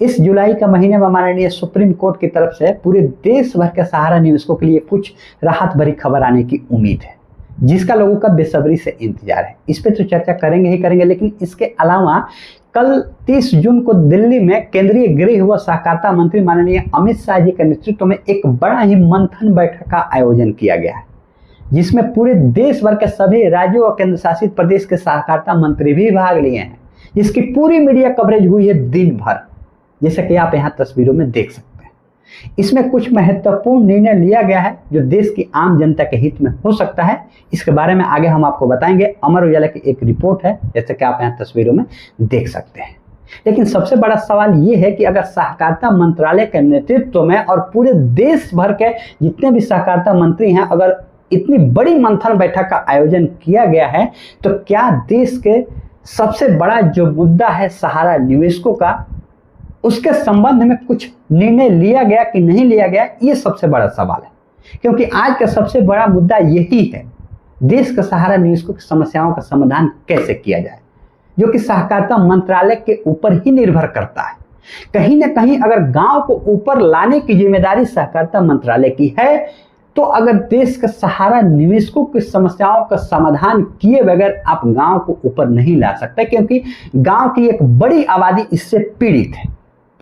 इस जुलाई का महीने में माननीय सुप्रीम कोर्ट की तरफ से पूरे देश भर के सहारा निवेशकों के लिए कुछ राहत भरी खबर आने की उम्मीद है, जिसका लोगों का बेसब्री से इंतजार है। इस पे तो चर्चा करेंगे ही करेंगे, लेकिन इसके अलावा कल 30 जून को दिल्ली में केंद्रीय गृह व सहकारिता मंत्री माननीय अमित शाह जी के नेतृत्व में एक बड़ा ही मंथन बैठक का आयोजन किया गया है, जिसमें पूरे देश भर के सभी राज्यों और केंद्र शासित प्रदेश के सहकारिता मंत्री भी भाग लिए हैं। जिसकी पूरी मीडिया कवरेज हुई है दिन भर, जैसे कि आप यहाँ तस्वीरों में देख सकते हैं। इसमें कुछ महत्वपूर्ण निर्णय लिया गया है जो देश की आम जनता के हित में हो सकता है। इसके बारे में आगे हम आपको बताएंगे। अमर उजाला की एक रिपोर्ट है, जैसे कि आप यहाँ तस्वीरों में देख सकते हैं। लेकिन सबसे बड़ा सवाल ये है कि अगर सहकारिता मंत्रालय के नेतृत्व में और पूरे देश भर के जितने भी सहकारिता मंत्री हैं, अगर इतनी बड़ी मंथन बैठक का आयोजन किया गया है, तो क्या देश के सबसे बड़ा जो मुद्दा है सहारा निवेशकों का, उसके संबंध में कुछ निर्णय लिया गया कि नहीं लिया गया, ये सबसे बड़ा सवाल है। क्योंकि आज का सबसे बड़ा मुद्दा यही है, देश के सहारा निवेशकों की समस्याओं का समाधान कैसे किया जाए, जो कि सहकारिता मंत्रालय के ऊपर ही निर्भर करता है। कहीं ना कहीं अगर गांव को ऊपर लाने की जिम्मेदारी सहकारिता मंत्रालय की है, तो अगर देश के सहारा निवेशकों की समस्याओं का समाधान किए बगैर आप गांव को ऊपर नहीं ला सकते, क्योंकि गांव की एक बड़ी आबादी इससे पीड़ित है।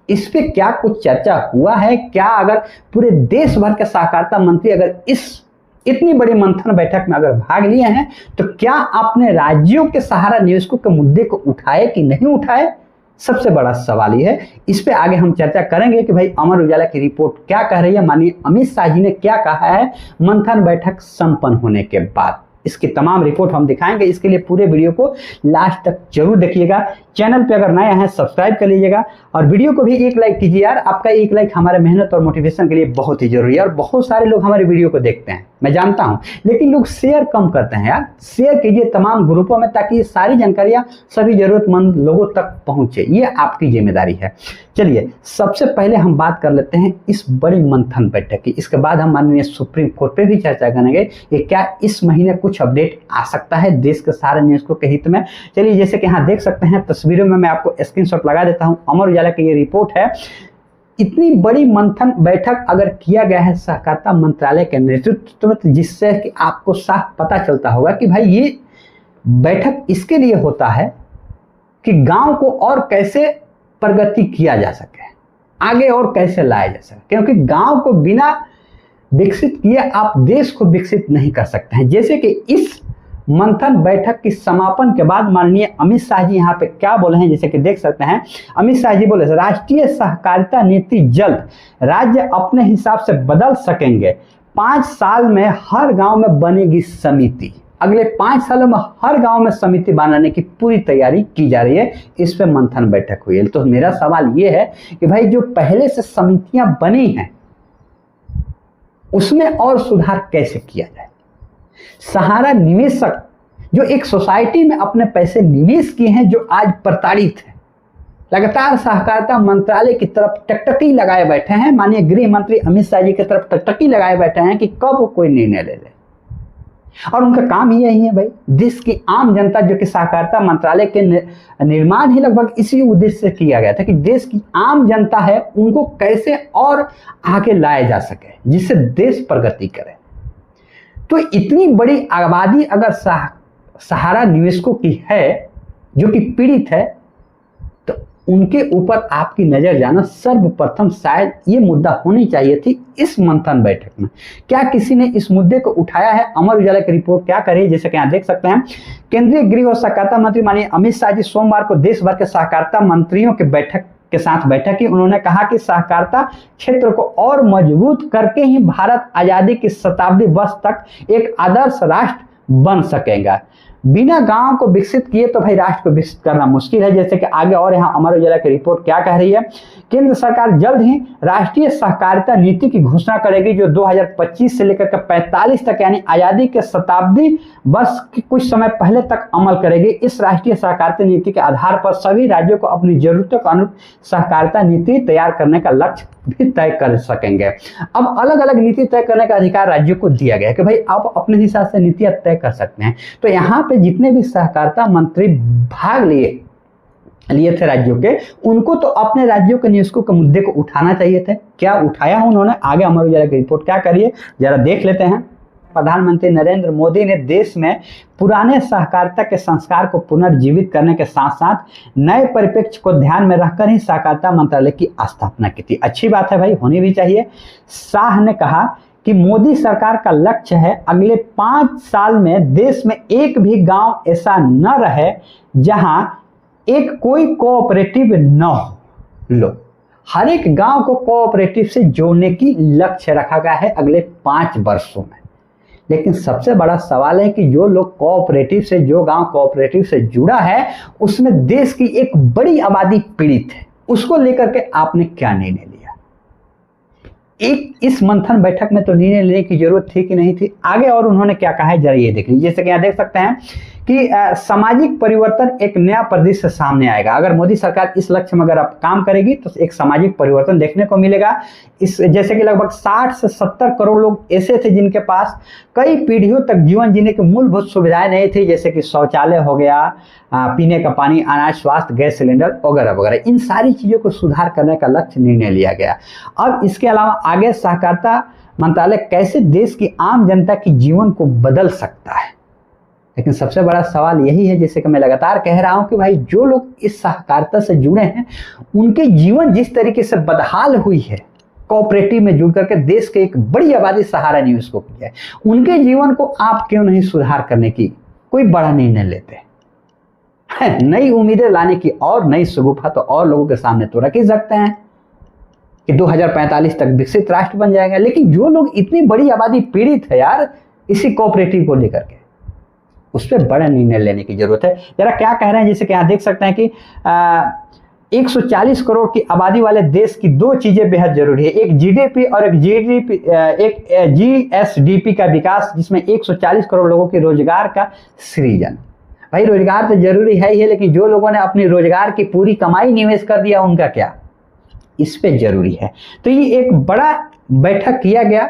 इस पे क्या कुछ चर्चा हुआ है? क्या अगर पूरे देश भर के सहकारिता मंत्री अगर इस इतनी बड़ी मंथन बैठक में अगर भाग लिए हैं, तो क्या आपने राज्यों के सहारा निवेशकों के मुद्दे को उठाए कि नहीं उठाए? सबसे बड़ा सवाल ये है। इस पे आगे हम चर्चा करेंगे कि भाई अमर उजाला की रिपोर्ट क्या कह रही है, माननीय अमित शाह जी ने क्या कहा है मंथन बैठक संपन्न होने के बाद। इसकी तमाम रिपोर्ट हम दिखाएंगे। इसके लिए पूरे वीडियो को लास्ट तक जरूर देखिएगा। चैनल पे अगर नए हैं सब्सक्राइब कर लीजिएगा और वीडियो को भी एक लाइक कीजिए यार। आपका एक लाइक हमारे मेहनत और मोटिवेशन के लिए बहुत ही जरूरी है। और बहुत सारे लोग हमारे वीडियो को देखते हैं, मैं जानता हूं, लेकिन लोग शेयर कम करते हैं यार। शेयर कीजिए तमाम ग्रुपों में, ताकि ये सारी जानकारियां सभी जरूरतमंद लोगों तक पहुंचे। ये आपकी जिम्मेदारी है। चलिए सबसे पहले हम बात कर लेते हैं इस बड़ी मंथन बैठक की। इसके बाद हम माननीय सुप्रीम कोर्ट पे भी चर्चा करेंगे कि क्या इस महीने कुछ अपडेट आ सकता है देश के सारे निवेशकों के हित में। चलिए जैसे कि यहाँ देख सकते हैं तस्वीरों में, मैं आपको स्क्रीनशॉट लगा देता हूँ। अमर उजाला की ये रिपोर्ट है। इतनी बड़ी मंथन बैठक अगर किया गया है सहकारिता मंत्रालय के नेतृत्व में, तो जिससे कि आपको साफ पता चलता होगा कि भाई ये बैठक इसके लिए होता है कि गांव को और कैसे प्रगति किया जा सके, आगे और कैसे लाया जा सके। क्योंकि गांव को बिना विकसित किए आप देश को विकसित नहीं कर सकते हैं। जैसे कि इस मंथन बैठक की समापन के बाद माननीय अमित शाह जी यहाँ पे क्या बोले हैं, जैसे कि देख सकते हैं। अमित शाह जी बोले, राष्ट्रीय सहकारिता नीति जल्द राज्य अपने हिसाब से बदल सकेंगे। 5 साल में हर गांव में बनेगी समिति। अगले 5 सालों में हर गांव में समिति बनाने की पूरी तैयारी की जा रही है। इस पे मंथन बैठक हुई है। तो मेरा सवाल ये है कि भाई जो पहले से समितियां बनी हैं उसमें और सुधार कैसे किया जाए। सहारा निवेशक जो एक सोसाइटी में अपने पैसे निवेश किए हैं, जो आज प्रताड़ित है, लगातार सहकारिता मंत्रालय की तरफ टकटकी लगाए बैठे हैं। माननीय गृह मंत्री अमित शाह जी की तरफ टकटकी लगाए बैठे हैं कि कब वो कोई निर्णय ले ले। और उनका काम ही यही है भाई, देश की आम जनता, जो कि सहकारिता मंत्रालय के निर्माण ही लगभग इसी उद्देश्य से किया गया था कि देश की आम जनता है उनको कैसे और आगे लाया जा सके, जिससे देश प्रगति करे। तो इतनी बड़ी आबादी अगर सहारा निवेशकों की है जो कि पीड़ित है, तो उनके ऊपर आपकी नजर जाना सर्वप्रथम शायद ये मुद्दा होनी चाहिए थी इस मंथन बैठक में। क्या किसी ने इस मुद्दे को उठाया है? अमर उजाला की रिपोर्ट क्या कर रही है, जैसे कि यहाँ देख सकते हैं। केंद्रीय गृह और सहकारिता मंत्री माननीय अमित शाह जी सोमवार को देश भर के सहकारिता मंत्रियों के बैठक के साथ बैठक की। उन्होंने कहा कि सहकारिता क्षेत्र को और मजबूत करके ही भारत आजादी की शताब्दी वर्ष तक एक आदर्श राष्ट्र बन सकेगा। बिना गांव को विकसित किए तो भाई राष्ट्र को विकसित करना मुश्किल है। जैसे कि आगे और यहाँ अमर उजाला की रिपोर्ट क्या कह रही है। केंद्र सरकार जल्द ही राष्ट्रीय सहकारिता नीति की घोषणा करेगी, जो 2025 से लेकर 45 तक यानी आजादी के शताब्दी वर्ष के कुछ समय पहले तक अमल करेगी। इस राष्ट्रीय सहकारिता नीति के आधार पर सभी राज्यों को अपनी जरूरतों के अनुरूप सहकारिता नीति तैयार करने का लक्ष्य भी तय कर सकेंगे। अब अलग अलग नीति तय करने का अधिकार राज्यों को दिया गया है कि भाई आप अपने हिसाब से नीतियां तय कर सकते हैं। तो यहाँ पे जितने भी सहकारिता मंत्री भाग लिए थे राज्यों के, उनको तो अपने राज्यों के न्यूज़ के मुद्दे को उठाना चाहिए थे। क्या उठाया उन्होंने? आगे अमर उजाला की रिपोर्ट क्या करिए जरा देख लेते हैं। प्रधानमंत्री नरेंद्र मोदी ने देश में पुराने सहकारिता के संस्कार को पुनर्जीवित करने के साथ साथ नए परिप्रेक्ष्य को ध्यान में रखकर ही सहकारिता मंत्रालय की स्थापना की थी। अच्छी बात है भाई, होनी भी चाहिए। शाह ने कहा कि मोदी सरकार का लक्ष्य है अगले 5 साल में देश में एक भी गांव ऐसा न रहे जहां एक कोई कोऑपरेटिव न हो। लो, हर एक गांव को कोऑपरेटिव से जोड़ने की लक्ष्य रखा गया है अगले 5 वर्षों में। लेकिन सबसे बड़ा सवाल है कि जो लोग कोऑपरेटिव से, जो गांव कोऑपरेटिव से जुड़ा है, उसमें देश की एक बड़ी आबादी पीड़ित है। उसको लेकर के आपने क्या निर्णय लिया? एक इस मंथन बैठक में तो निर्णय लेने की जरूरत थी कि नहीं थी? आगे और उन्होंने क्या कहा है जरा ये देख लीजिए। जैसे कि यहाँ देख सकते हैं कि सामाजिक परिवर्तन एक नया परिदृश्य सामने आएगा। अगर मोदी सरकार इस लक्ष्य में अगर आप काम करेगी तो एक सामाजिक परिवर्तन देखने को मिलेगा। इस जैसे कि लगभग 60 से 70 करोड़ लोग ऐसे थे जिनके पास कई पीढ़ियों तक जीवन जीने की मूलभूत सुविधाएं नहीं थी, जैसे कि शौचालय हो गया, पीने का पानी, अनाज, स्वास्थ्य, गैस सिलेंडर वगैरह वगैरह। इन सारी चीजों को सुधार करने का लक्ष्य निर्णय लिया गया। अब इसके अलावा आगे सहकारिता मंत्रालय कैसे देश की आम जनता की जीवन को बदल सकता है। लेकिन सबसे बड़ा सवाल यही है, जैसे कि मैं लगातार कह रहा हूं कि भाई जो लोग इस सहकारिता से जुड़े हैं उनके जीवन जिस तरीके से बदहाल हुई है कोऑपरेटिव में जुड़ करके देश के एक बड़ी आबादी सहारा न्यूज़ को किया है, उनके जीवन को आप क्यों नहीं सुधार करने की कोई बड़ा निर्णय लेते हैं? नई उम्मीदें लाने की और नई शगुफा तो और लोगों के सामने तो रख ही सकते हैं कि 2045 तक विकसित राष्ट्र बन जाएगा। लेकिन जो लोग इतनी बड़ी आबादी पीड़ित है यार इसी कोऑपरेटिव को लेकर के, उस पर बड़ा निर्णय लेने की जरूरत है। जरा क्या कह रहे हैं, जैसे कि यहाँ देख सकते हैं कि 140 करोड़ की आबादी वाले देश की 2 चीजें बेहद जरूरी है, एक जीडीपी और एक जीएसडीपी का विकास, जिसमें 140 करोड़ लोगों के रोजगार का सृजन। भाई रोजगार तो जरूरी है ही है, लेकिन जो लोगों ने अपनी रोजगार की पूरी कमाई निवेश कर दिया उनका क्या, इस पे जरूरी है। तो ये एक बड़ा बैठक किया गया।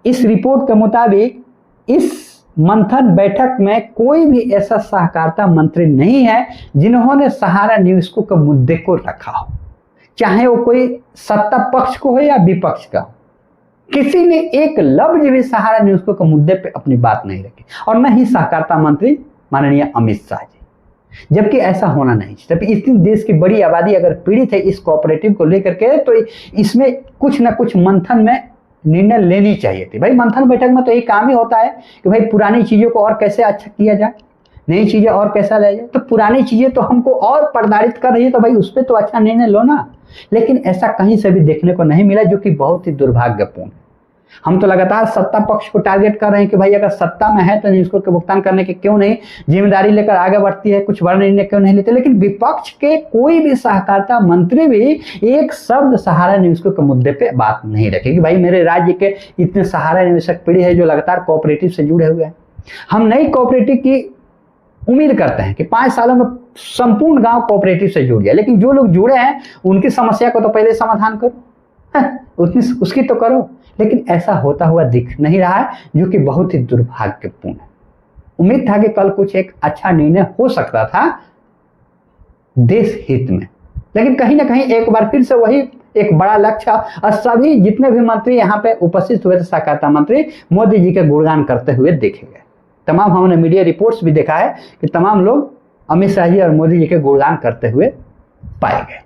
इस रिपोर्ट के मुताबिक इस मंथन बैठक में कोई भी ऐसा सहकारिता मंत्री नहीं है जिन्होंने सहारा न्यूज़ के मुद्दे को रखा हो, चाहे वो कोई सत्ता पक्ष को हो या विपक्ष का हो। किसी ने एक लफ्ज भी सहारा न्यूज़ के मुद्दे पे अपनी बात नहीं रखी, और न ही सहकारिता मंत्री माननीय अमित शाह जी। जबकि ऐसा होना नहीं चाहिए। तभी इतनी देश की बड़ी आबादी अगर पीड़ित है इस कोऑपरेटिव को लेकर के, तो इसमें कुछ ना कुछ मंथन में निर्णय लेनी चाहिए थी। भाई मंथन बैठक में तो यही काम ही होता है कि भाई पुरानी चीजों को और कैसे अच्छा किया जाए, नई चीजें और कैसा लाया जाए। तो पुरानी चीजें तो हमको और प्रताड़ित कर रही है, तो भाई उस पर तो अच्छा निर्णय लो ना। लेकिन ऐसा कहीं से भी देखने को नहीं मिला, जो कि बहुत ही दुर्भाग्यपूर्ण है। हम तो लगातार सत्ता पक्ष को टारगेट कर रहे हैं कि भाई अगर सत्ता में है तो न्यूज़ के भुगतान करने के क्यों नहीं जिम्मेदारी लेकर आगे बढ़ती है, कुछ बड़ा निर्णय क्यों नहीं लेते। लेकिन विपक्ष के कोई भी सहकारिता मंत्री भी एक शब्द सहारा न्यूज़ के मुद्दे पे बात नहीं रखे कि भाई मेरे राज्य के इतने सहारा निवेशक पीढ़ी है जो लगातार कोऑपरेटिव से जुड़े हुए हैं। हम नई कोऑपरेटिव की उम्मीद करते हैं कि 5 सालों में संपूर्ण गांव कोऑपरेटिव से जुड़ जाए, लेकिन जो लोग जुड़े हैं उनकी समस्या को तो पहले समाधान करो, उसकी तो करो। लेकिन ऐसा होता हुआ दिख नहीं रहा है, जो कि बहुत ही दुर्भाग्यपूर्ण है। उम्मीद था कि कल कुछ एक अच्छा निर्णय हो सकता था देश हित में, लेकिन कहीं ना कहीं एक बार फिर से वही एक बड़ा लक्ष्य, और सभी जितने भी मंत्री यहाँ पे उपस्थित हुए थे सहकारिता मंत्री मोदी जी के गुणगान करते हुए देखे गए। तमाम हमने मीडिया रिपोर्ट्स भी देखा है कि तमाम लोग अमित शाह जी और मोदी जी के गुणगान करते हुए पाए गए,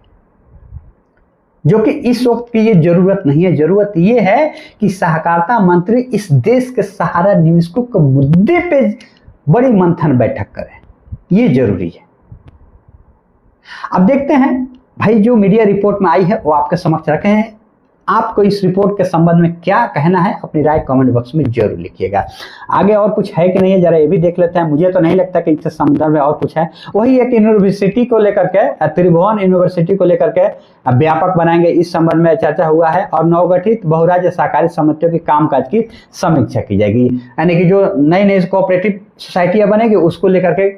जो कि इस वक्त की ये जरूरत नहीं है। जरूरत ये है कि सहकारिता मंत्री इस देश के सहारा न्यूज़ के मुद्दे पे बड़ी मंथन बैठक करें, ये जरूरी है। अब देखते हैं भाई जो मीडिया रिपोर्ट में आई है वो आपके समक्ष रखे हैं। आपको इस रिपोर्ट के संबंध में क्या कहना है, अपनी राय कमेंट बॉक्स में जरूर लिखिएगा। आगे और कुछ है कि नहीं है जरा ये भी देख लेते हैं। मुझे तो नहीं लगता कि इससे संदर्भ में और कुछ है। वही एक यूनिवर्सिटी को लेकर के, त्रिभुवन यूनिवर्सिटी को लेकर के व्यापक बनाएंगे, इस संबंध में चर्चा हुआ है। और नवगठित बहुराज्य सहकारी समितियों की कामकाज की समीक्षा की जाएगी, यानी कि जो नई नई कोऑपरेटिव सोसाइटियां बनेगी उसको लेकर के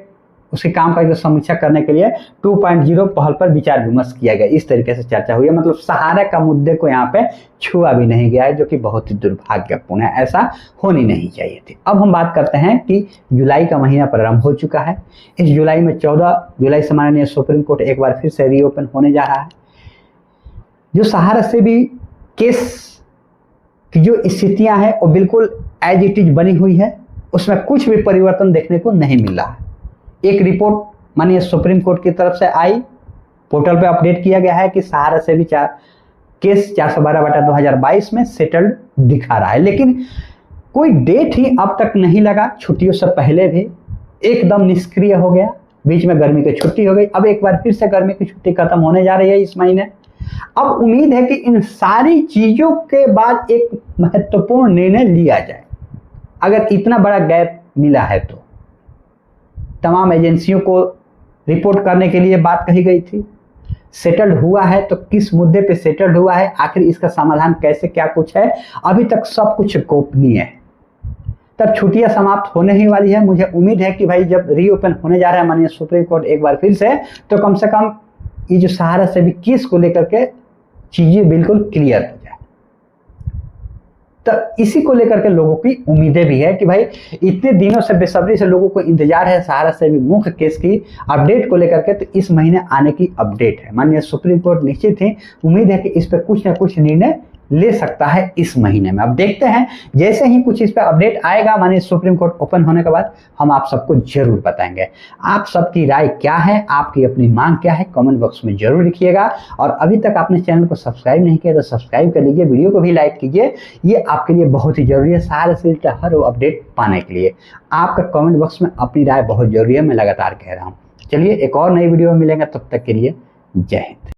उसके काम का समीक्षा करने के लिए 2.0 पहल पर विचार विमर्श किया गया। इस तरीके से चर्चा हुई है, मतलब सहारा का मुद्दे को यहाँ पे छुआ भी नहीं गया है, जो कि बहुत ही दुर्भाग्यपूर्ण है, ऐसा होनी नहीं चाहिए थी। अब हम बात करते हैं कि जुलाई का महीना प्रारंभ हो चुका है। इस जुलाई में 14 जुलाई से माननीय सुप्रीम कोर्ट एक बार फिर से रीओपन होने जा रहा है। जो सहारा से भी केस की जो स्थितियां हैं वो बिल्कुल एज इट इज बनी हुई है, उसमें कुछ भी परिवर्तन देखने को नहीं मिल रहा है। एक रिपोर्ट माननीय सुप्रीम कोर्ट की तरफ से आई, पोर्टल पे अपडेट किया गया है कि सहारा से भी केस 412/2022 में सेटल्ड दिखा रहा है, लेकिन कोई डेट ही अब तक नहीं लगा। छुट्टियों से पहले भी एकदम निष्क्रिय हो गया, बीच में गर्मी की छुट्टी हो गई, अब एक बार फिर से गर्मी की छुट्टी खत्म होने जा रही है इस महीने। अब उम्मीद है कि इन सारी चीजों के बाद एक महत्वपूर्ण निर्णय लिया जाए। अगर इतना बड़ा गैप मिला है तो तमाम एजेंसियों को रिपोर्ट करने के लिए बात कही गई थी, सेटल्ड हुआ है तो किस मुद्दे पे सेटल्ड हुआ है, आखिर इसका समाधान कैसे, क्या कुछ है, अभी तक सब कुछ गोपनीय है। तब छुट्टियां समाप्त होने ही वाली है। मुझे उम्मीद है कि भाई जब रीओपन होने जा रहा है माननीय सुप्रीम कोर्ट एक बार फिर से, तो कम से कम ये जो सहारा से भी केस को लेकर के चीजें बिल्कुल क्लियर हो जाए। तो इसी को लेकर के लोगों की उम्मीदें भी है कि भाई इतने दिनों से बेसब्री से लोगों को इंतजार है सहारा से भी मुख्य केस की अपडेट को लेकर के, तो इस महीने आने की अपडेट है। माननीय सुप्रीम कोर्ट निश्चित ही उम्मीद है कि इस पर कुछ ना कुछ निर्णय ले सकता है इस महीने में। अब देखते हैं, जैसे ही कुछ इस पर अपडेट आएगा माननीय सुप्रीम कोर्ट ओपन होने के बाद, हम आप सबको जरूर बताएंगे। आप सबकी राय क्या है, आपकी अपनी मांग क्या है, कमेंट बॉक्स में जरूर लिखिएगा। और अभी तक आपने चैनल को सब्सक्राइब नहीं किया तो सब्सक्राइब कर लीजिए, वीडियो को भी लाइक कीजिए, ये आपके लिए बहुत ही जरूरी है सहारा से रिलेटेड हर वो अपडेट पाने के लिए। आपका कमेंट बॉक्स में अपनी राय बहुत जरूरी है, मैं लगातार कह रहा हूँ। चलिए एक और नई वीडियो में मिलेंगे, तब तक के लिए जय हिंद।